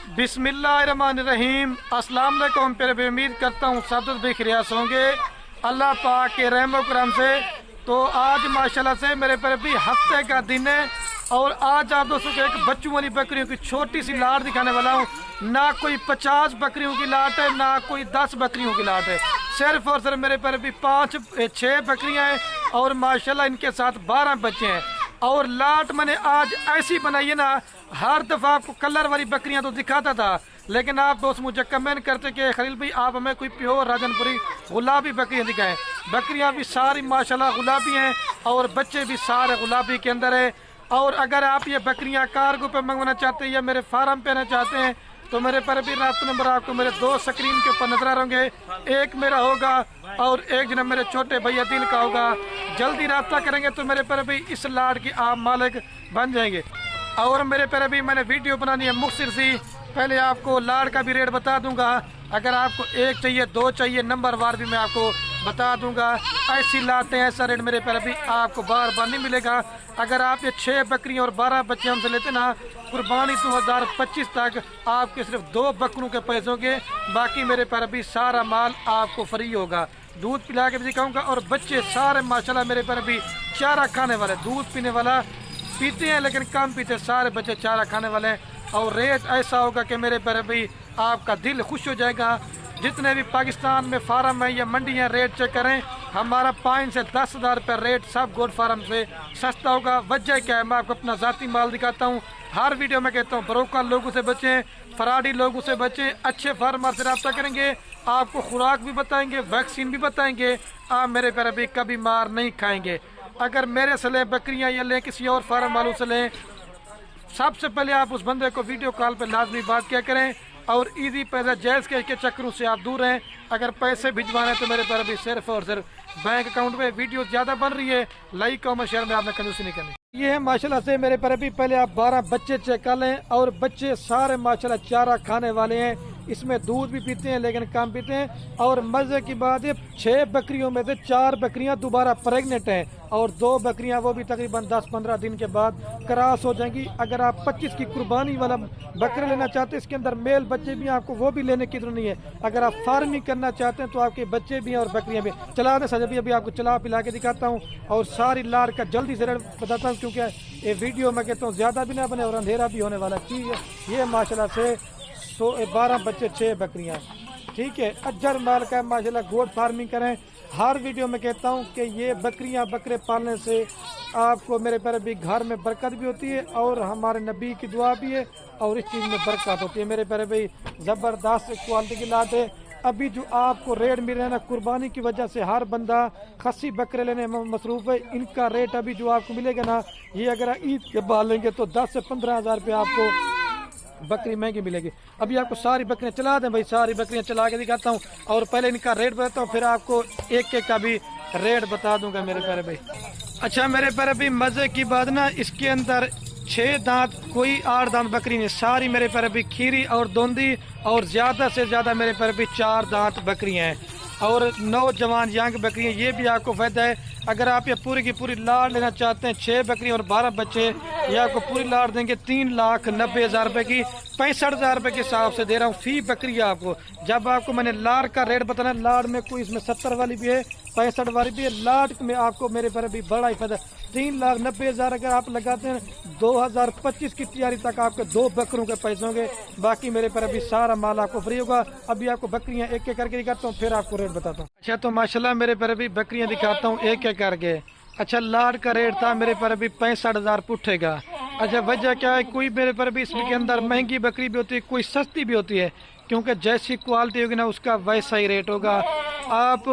बिस्मिल्लाहिर्रहमानिर्रहीम। अस्सलाम वालेकुम। फिर उम्मीद करता हूँ सब भी खैरियत होंगे अल्लाह पाक के रहम करम से। तो आज माशाल्लाह से मेरे पर भी हफ्ते का दिन है और आज आप दोस्तों को एक बच्चों वाली बकरियों की छोटी सी लाट दिखाने वाला हूँ। ना कोई 50 बकरियों की लाट है, ना कोई 10 बकरियों की लाट है। सिर्फ और सिर्फ मेरे पर भी 5-6 बकरियाँ हैं और माशाल्लाह इनके साथ 12 बच्चे हैं। और लाट मैंने आज ऐसी बनाई है ना, हर दफ़ा आपको कलर वाली बकरियां तो दिखाता था, लेकिन आप दोस्त मुझे कमेंट करते कि खलील भाई आप हमें कोई प्योर राजनपुरी गुलाबी बकरियां दिखाएं। बकरियां भी सारी माशाल्लाह गुलाबी हैं और बच्चे भी सारे गुलाबी के अंदर है। और अगर आप ये बकरियां कार्गो पे मंगवाना चाहते हैं या मेरे फार्म पे आना चाहते हैं तो मेरे पर भी राब्ता नंबर आपको मेरे 2 स्क्रीन के ऊपर नजर आ रहेंगे। एक मेरा होगा और एक जनाब मेरे छोटे भैया दिल का होगा। जल्दी राब्ता करेंगे तो मेरे पर भी इस लाट की आप मालिक बन जाएंगे। और मेरे पर भी मैंने वीडियो बनानी है मुख्तसर सी। पहले आपको लाट का भी रेट बता दूंगा, अगर आपको 1 चाहिए 2 चाहिए नंबर वार भी मैं आपको बता दूंगा। ऐसी लाटें ऐसा रेट मेरे पर भी आपको बार बार नहीं मिलेगा। अगर आप ये 6 बकरियां और 12 बच्चे हमसे लेते ना, कुर्बानी 2025 तक आपके सिर्फ 2 बकरों के पैसों के, बाकी मेरे पर भी सारा माल आपको फ्री होगा। दूध पिला के भी दिखाऊंगा और बच्चे सारे माशाल्लाह मेरे पर भी चारा खाने वाले, दूध पीने वाला पीते हैं लेकिन कम पीते, सारे बच्चे चारा खाने वाले हैं। और रेट ऐसा होगा कि मेरे पर भी आपका दिल खुश हो जाएगा। जितने भी पाकिस्तान में फार्म है या मंडियाँ रेट चेक करें, हमारा 5 से 10 हज़ार रुपये रेट सब गोड फार्म से सस्ता होगा। वजह क्या है, मैं आपको अपना ज़ाती माल दिखाता हूँ। हर वीडियो में कहता हूँ ब्रोकर लोगों से बचें, फराडी लोगों से बचें, अच्छे फार्मर से रब्ता करेंगे, आपको खुराक भी बताएंगे, वैक्सीन भी बताएंगे, आप मेरे पर भी कभी मार नहीं खाएंगे। अगर मेरे से लें बकरियाँ या लें किसी और फार्म वालों से लें, सबसे पहले आप उस बंदे को वीडियो कॉल पर लाजमी बात क्या करें और ईजी पैसा जायज़ कैश के चक्करों से आप दूर रहें। अगर पैसे भिजवाने तो मेरे पर भी सिर्फ और सिर्फ बैंक अकाउंट में। वीडियो ज़्यादा बन रही है, लाइक कमेंट शेयर में आपने कंजूसी नहीं करनी। ये है माशाल्लाह से मेरे पर भी पहले आप 12 बच्चे चेक कर लें और बच्चे सारे माशाल्लाह चारा खाने वाले हैं। इसमें दूध भी पीते हैं लेकिन कम पीते हैं। और मज़े की बात है 6 बकरियों में से 4 बकरियां दोबारा प्रेग्नेंट हैं और 2 बकरियां वो भी तकरीबन 10-15 दिन के बाद क्रॉस हो जाएंगी। अगर आप 25 की कुर्बानी वाला बकरे लेना चाहते हैं, इसके अंदर मेल बच्चे भी हैं, आपको वो भी लेने की जरूरत नहीं है। अगर आप फार्मिंग करना चाहते हैं तो आपके बच्चे भी हैं और बकरियां भी। चला दें सजा भी अभी आपको चला पिला के दिखाता हूँ और सारी लाट का जल्दी से रेट बताता हूँ, क्योंकि ये वीडियो मैं कहता हूँ ज़्यादा भी ना बने और अंधेरा भी होने वाला चीज़ है। ये माशाल्लाह से 12 बच्चे 6 बकरियां, ठीक है, अज्जर माल का माशाल्लाह। गोट फार्मिंग करें। हर वीडियो में कहता हूं कि ये बकरियां बकरे पालने से आपको मेरे पर भी घर में बरकत भी होती है और हमारे नबी की दुआ भी है और इस चीज़ में बरकत होती है। मेरे पर भी ज़बरदस्त क्वालिटी की लाट है। अभी जो आपको रेट मिल रहा है ना, कुर्बानी की वजह से हर बंदा खस्सी बकरे लेने में मसरूफ़ है। इनका रेट अभी जो आपको मिलेगा ना, ये अगर ईद के बाद लेंगे तो 10 से 15 हज़ार रुपये आपको बकरी महंगी मिलेगी। अभी आपको सारी बकरियां चला दें भाई, सारी बकरियां चला के दिखाता हूँ और पहले इनका रेट बताता हूँ, फिर आपको एक एक का भी रेट बता दूंगा मेरे प्यारे भाई। अच्छा मेरे प्यारे भाई, मज़े की बात ना, इसके अंदर 6 दांत, कोई 8 दांत बकरी नहीं, सारी मेरे प्यारे भाई खीरी और दोंदी और ज़्यादा से ज़्यादा मेरे प्यारे भाई 4 दांत बकरियाँ हैं और नौजवान यंग बकरियाँ। ये भी आपको फायदा है। अगर आप ये पूरी की पूरी लाट लेना चाहते हैं, 6 बकरियाँ और 12 बच्चे, ये आपको पूरी लाट देंगे 3,90,000 रुपये की। 65,000 रुपये के हिसाब से दे रहा हूँ फी बकरी आपको। जब आपको मैंने लाट का रेट बताना, लाट में कोई इसमें 70 वाली भी है, 65 वाली भी है। लाट में आपको मेरे पर भी बड़ा ही फायदा। 3,90,000 अगर आप लगाते हैं, 2025 की तैयारी तक आपके 2 बकरों के पैसे होंगे। बाकी मेरे पर अभी सारा माल आपको फ्री होगा। अभी आपको बकरियां एक एक करके दिखाता हूँ, फिर आपको रेट बताता हूँ। अच्छा तो माशाल्लाह मेरे पर अभी बकरियां दिखाता हूँ एक एक करके। अच्छा लाट का रेट था मेरे पर अभी 65,000 पुठेगा। अच्छा वजह क्या है, कोई मेरे पर भी इसके अंदर महंगी बकरी भी होती है, कोई सस्ती भी होती है, क्योंकि जैसी क्वालिटी होगी ना उसका वैसा ही रेट होगा। आप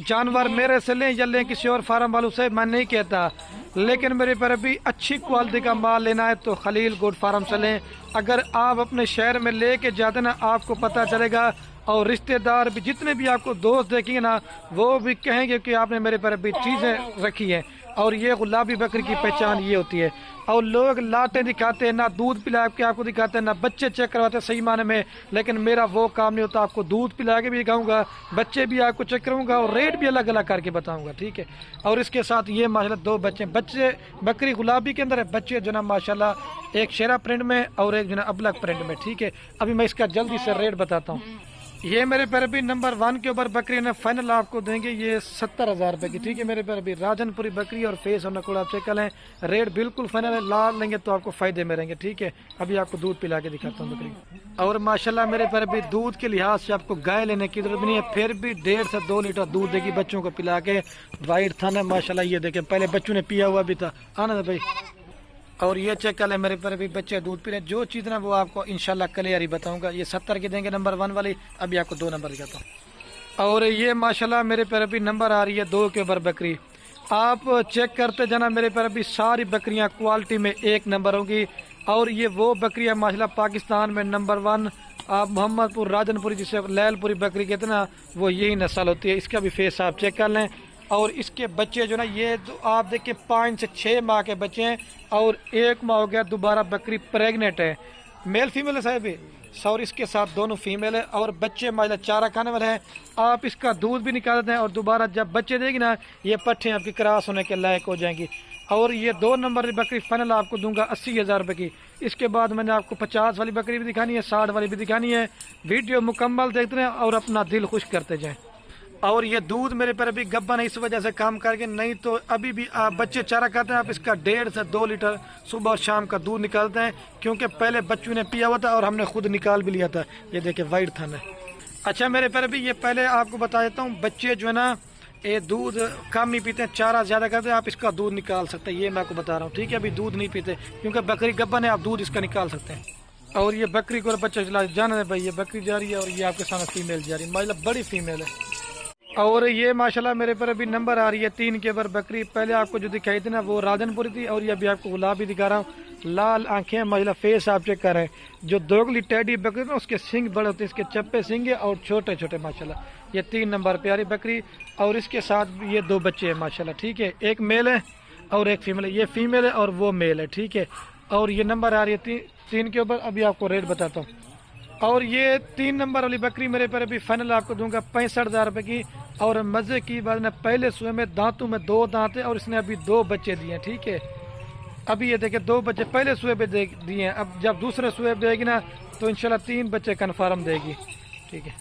जानवर मेरे से लें या लें किसी और फार्म वालों से, मैं नहीं कहता, लेकिन मेरे पर भी अच्छी क्वालिटी का माल लेना है तो खलील गोट फार्म से लें। अगर आप अपने शहर में ले के जाते ना, आपको पता चलेगा और रिश्तेदार भी, जितने भी आपको दोस्त देखेंगे ना, वो भी कहेंगे कि आपने मेरे पर भी चीज़ें रखी हैं। और ये गुलाबी बकरी की पहचान ये होती है। और लोग लाटे दिखाते हैं, ना दूध पिला के आपको दिखाते हैं, ना बच्चे चेक करवाते हैं सही माने में, लेकिन मेरा वो काम नहीं होता। आपको दूध पिला के भी दिखाऊंगा, बच्चे भी आपको चेक करूंगा और रेट भी अलग अलग करके बताऊंगा, ठीक है। और इसके साथ ये माशाल्लाह दो बच्चे बकरी गुलाबी के अंदर है, बच्चे जो ना माशाल्लाह एक शेरा प्रिंट में और एक जो ना अबलग प्रिंट में, ठीक है। अभी मैं इसका जल्दी से रेट बताता हूँ। ये मेरे पैर भी नंबर 1 के ऊपर बकरी ने फाइनल आपको देंगे ये 70,000 रुपए की, ठीक है। मेरे पैर भी राजनपुरी बकरी और फेस और नकुल आप चेक कर लें, रेट बिल्कुल फाइनल है। लाल लेंगे तो आपको फायदे में रहेंगे, ठीक है। अभी आपको दूध पिला के दिखाता हूँ बकरी। और माशाल्लाह मेरे पैर भी दूध के लिहाज से आपको गाय लेने की जरूरत नहीं है, फिर भी 1.5 से 2 लीटर दूध देगी बच्चों को पिला के। वाइट थान है माशाल्लाह, ये देखे पहले बच्चों ने पिया हुआ भी था, आना भाई। और ये चेक कर ले मेरे पर भी बच्चे दूध पी रहे, जो चीज़ ना वो आपको इंशाल्लाह क्लियर ही बताऊंगा। ये 70 की देंगे नंबर 1 वाली, अभी आपको 2 नंबर दिखाता हूँ। और ये माशाल्लाह मेरे पर भी नंबर आ रही है 2 के ऊपर बकरी। आप चेक करते जाना, मेरे पर भी सारी बकरियां क्वालिटी में 1 नंबर होगी। और ये वो बकरियां माशाल्लाह पाकिस्तान में नंबर 1, आप मोहम्मदपुर राजनपुरी जिसे लैलपुरी बकरी कहते ना, वो यही नस्ल होती है। इसका भी फेस आप चेक कर लें। और इसके बच्चे जो ना ये तो आप देखिए 5 से 6 माह के बच्चे हैं, और 1 माह हो गया दोबारा बकरी प्रेग्नेंट है। मेल फीमेल है साहब, और इसके साथ दोनों फीमेल है और बच्चे माशाल्लाह चारा खाने वाले हैं। आप इसका दूध भी निकाल देते हैं और दोबारा जब बच्चे देगी ना, ये पट्ठे आपकी क्रॉस होने के लायक हो जाएंगी। और ये 2 नंबर की बकरी फाइनल आपको दूंगा 80,000 रुपये की। इसके बाद मैंने आपको 50 वाली बकरी भी दिखानी है, 60 वाली भी दिखानी है। वीडियो मुकम्मल देखते रहें और अपना दिल खुश करते जाएं। और ये दूध मेरे पर अभी गब्बन है, इस वजह से काम करके, नहीं तो अभी भी आप बच्चे चारा खाते हैं, आप इसका 1.5 से 2 लीटर सुबह और शाम का दूध निकालते हैं, क्योंकि पहले बच्चों ने पिया हुआ था और हमने खुद निकाल भी लिया था। ये देखिए वाइट थान है। अच्छा मेरे पर अभी ये पहले आपको बता देता हूँ, बच्चे जो है ना ये दूध कम ही पीते हैं, चारा ज़्यादा करते हैं, आप इसका दूध निकाल सकते हैं, ये मैं आपको बता रहा हूँ, ठीक है। अभी दूध नहीं पीते क्योंकि बकरी गब्बन है, आप दूध इसका निकाल सकते हैं। और ये बकरी को बच्चा चला जाना है भाई, ये बकरी जा रही है और ये आपके सामने फीमेल जा रही है, मतलब बड़ी फीमेल है। और ये माशाल्लाह मेरे पर अभी नंबर आ रही है 3 के ऊपर बकरी। पहले आपको जो दिखाई थी ना वो राजनपुरी थी, और ये अभी आपको गुलाबी दिखा रहा हूँ। लाल आंखें माशाल्लाह, फेस आप चेक कर रहे हैं। जो दोगली टेडी बकरी ना उसके सिंग बड़े होते हैं, इसके चप्पे सिंग है और छोटे छोटे माशाल्लाह। ये 3 नंबर प्यारी बकरी, और इसके साथ ये 2 बच्चे हैं माशाल्लाह, ठीक है। एक मेल है और एक फीमेल है, ये फीमेल है और वो मेल है, ठीक है। और ये नंबर आ रही है 3 के ऊपर। अभी आपको रेट बताता हूँ। और ये 3 नंबर वाली बकरी मेरे पर अभी फाइनल आपको दूंगा 65,000 रुपये की। और मजे की बात ना, पहले सुबह में दांतों में 2 दांत है और इसने अभी 2 बच्चे दिए, ठीक है। अभी ये देखे 2 बच्चे पहले सुबह पे दिए हैं, अब जब दूसरे सुबह देगी ना तो इंशाल्लाह 3 बच्चे कन्फर्म देगी, ठीक है।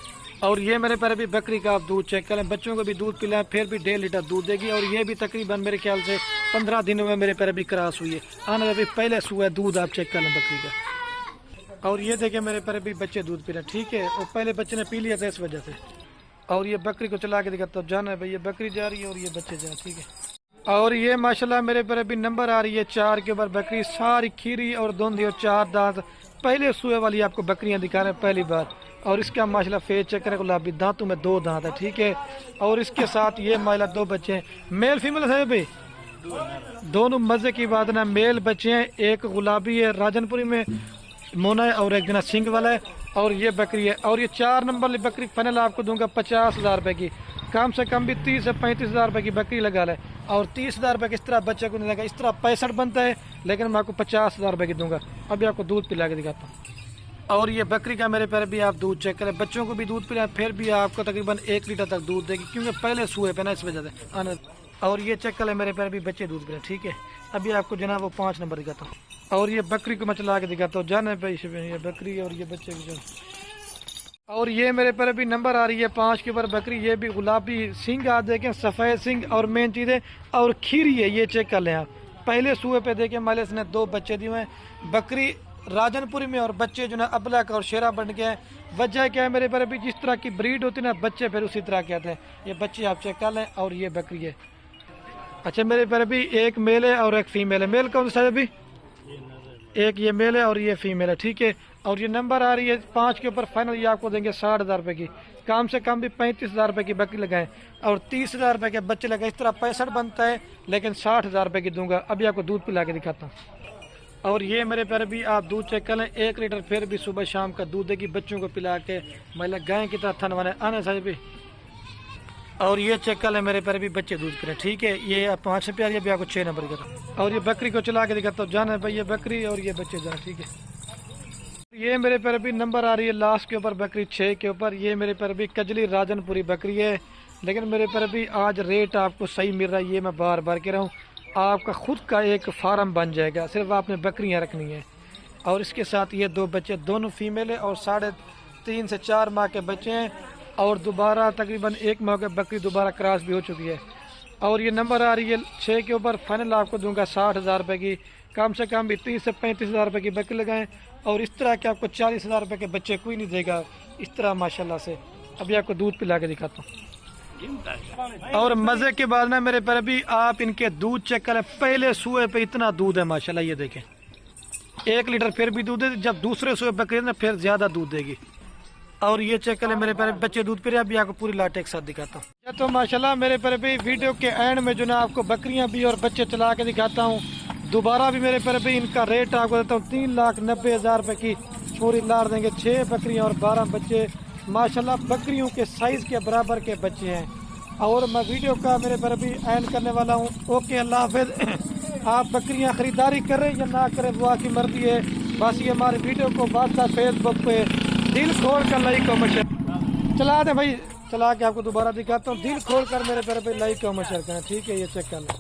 और ये मेरे पर अभी बकरी का आप दूध चेक करें, बच्चों को भी दूध पिलाएं, फिर भी 1.5 लीटर दूध देगी। और ये भी तकरीबन मेरे ख्याल से 15 दिनों में मेरे पर अभी क्रॉस हुई है। आने अभी पहले सुबह दूध आप चेक कर लें बकरी का। और ये देखे मेरे पर अभी बच्चे दूध पी रहे, ठीक है। और पहले बच्चे ने पी लिया था इस वजह से। और ये बकरी को चला के दिखाता हूँ, जाना है भाई, ये बकरी जा रही है और ये बच्चे जा रहे हैं, ठीक है। और ये माशाल्लाह मेरे पर अभी नंबर आ रही है 4 के ऊपर बकरी, सारी खीरी और धुंधी और 4 दांत, पहले सुबह वाली आपको बकरियां दिखा रहे हैं पहली बार। और इसका माशाल्लाह फेस चेक करें, गुलाबी दांतों में 2 दांत है, ठीक है। और इसके साथ ये माशाल्लाह 2 बच्चे हैं, मेल फीमेल है भाई, दोनों मजे की बात ना, मेल बच्चे हैं। एक गुलाबी है राजनपुरी में मोना है और एक जना सिंग वाला है। और ये बकरी है। और ये 4 नंबर वाली बकरी फाइनल आपको दूंगा 50,000 रुपये की, कम से कम भी 30 से 35,000 रुपये की बकरी लगा ले। और 30,000 रुपये किस तरह बच्चे को नहीं लगा, इस तरह 65 बनता है, लेकिन मैं आपको 50,000 रुपये की दूंगा। अभी आपको दूध पिला के दिखाता हूँ। और ये बकरी का मेरे पैर भी आप दूध चेक करें, बच्चों को भी दूध पिलाएं, फिर भी आपको तकरीबन 1 लीटर तक दूध देगी, क्योंकि पहले सुए पे ना, इस वजह से आना। और ये चेक करें मेरे पैर भी बच्चे दूध पिलाएं, ठीक है। अभी आपको जनाब वो 5 नंबर दिखाता हूँ। और ये बकरी को मैं चला के दिखाता हूँ, जाना है भाई, ये बकरी और ये बच्चे भी। और ये मेरे पर अभी नंबर आ रही है 5 के ऊपर बकरी, ये भी गुलाबी सिंग आप देखें, सफ़ेद सिंग और मेन चीज़ है और खीरी है, ये चेक कर लें आप। पहले सुबह पे देखें मालिस ने 2 बच्चे दिए हैं, बकरी राजनपुरी में, और बच्चे जो ना अबलक और शेरा बन गए हैं। वजह क्या है मेरे पर अभी, जिस तरह की ब्रीड होती है ना, बच्चे फिर उसी तरह के आते हैं। ये बच्चे आप चेक कर लें। और ये बकरी है। अच्छा मेरे पर अभी एक मेल है और एक फीमेल है। मेल कौन सा है अभी, एक ये मेल है और ये फीमेल है, ठीक है। और ये नंबर आ रही है 5 के ऊपर फाइनल, ये आपको देंगे 60,000 रुपये की, कम से कम भी 35,000 रुपये की बकरी लगाएं और 30,000 रुपये के बच्चे लगाए, इस तरह 65 बनता है, लेकिन 60,000 रुपये की दूंगा। अभी आपको दूध पिला के दिखाता हूँ। और ये मेरे पर भी आप दूध चेक कर लें, 1 लीटर फिर भी सुबह शाम का दूध देगी, बच्चों को पिला के, मतलब गाय की तरह थन बने आने साहब भी। और ये चेक कर ले मेरे पर भी बच्चे दूध पी रहे हैं, ठीक है। ये 5 रुपया, ये भी आपको 6 नंबर का। और ये बकरी को चला के दिखाता हूँ, जाना है भाई, ये बकरी और ये बच्चे जाना, ठीक है। ये मेरे पर भी नंबर आ रही है लास्ट के ऊपर, बकरी 6 के ऊपर। ये मेरे पर भी कजली राजनपुरी बकरी है, लेकिन मेरे पर भी आज रेट आपको सही मिल रहा है। ये मैं बार बार कह रहा हूँ, आपका खुद का एक फार्म बन जाएगा, सिर्फ आपने बकरियाँ रखनी है। और इसके साथ ये 2 बच्चे, दोनों फीमेल है और 3.5 से 4 माह के बच्चे हैं। और दोबारा तकरीबन 1 माह के बकरी दोबारा क्रॉस भी हो चुकी है। और ये नंबर आ रही है 6 के ऊपर। फाइनल आपको दूंगा 60,000 रुपये की, कम से कम भी 30 से 35,000 रुपये की बकरी लगाएं। और इस तरह के आपको 40,000 रुपये के बच्चे कोई नहीं देगा इस तरह माशाल्लाह से। अभी आपको दूध पिला के दिखाता हूँ। और मज़े के बाद ना मेरे पर भी आप इनके दूध चेक करें, पहले सूए पे इतना दूध है माशाल्लाह, ये देखें 1 लीटर फिर भी दूध है। जब दूसरे सूए बकरी ना फिर ज़्यादा दूध देगी। और ये चेक करें मेरे पर बच्चे दूध पी रहे हैं। अभी आपको पूरी लाट एक साथ दिखाता हूँ। तो माशाल्लाह मेरे पर भी वीडियो के एंड में जो ना आपको बकरियां भी और बच्चे चला के दिखाता हूँ। दोबारा भी मेरे पर भी इनका रेट आपको देता हूँ, 3,90,000 रुपये की पूरी लाट देंगे। 6 बकरियां और 12 बच्चे माशाल्लाह, बकरियों के साइज़ के बराबर के बच्चे हैं। और मैं वीडियो का मेरे पर भी एंड करने वाला हूँ। ओके, अल्लाह हाफ़िज़। आप बकरियाँ ख़रीदारी करें या ना करें वो आपकी मर्जी है। बस ये हमारे वीडियो को व्हाट्सएप फेसबुक पे दिल खोल कर लाइक और शेयर चला दे भाई, चला के आपको दोबारा दिखाता हूँ। दिल खोल कर मेरे पर लाइक और शेयर करें, ठीक है। ये चेक कर लो।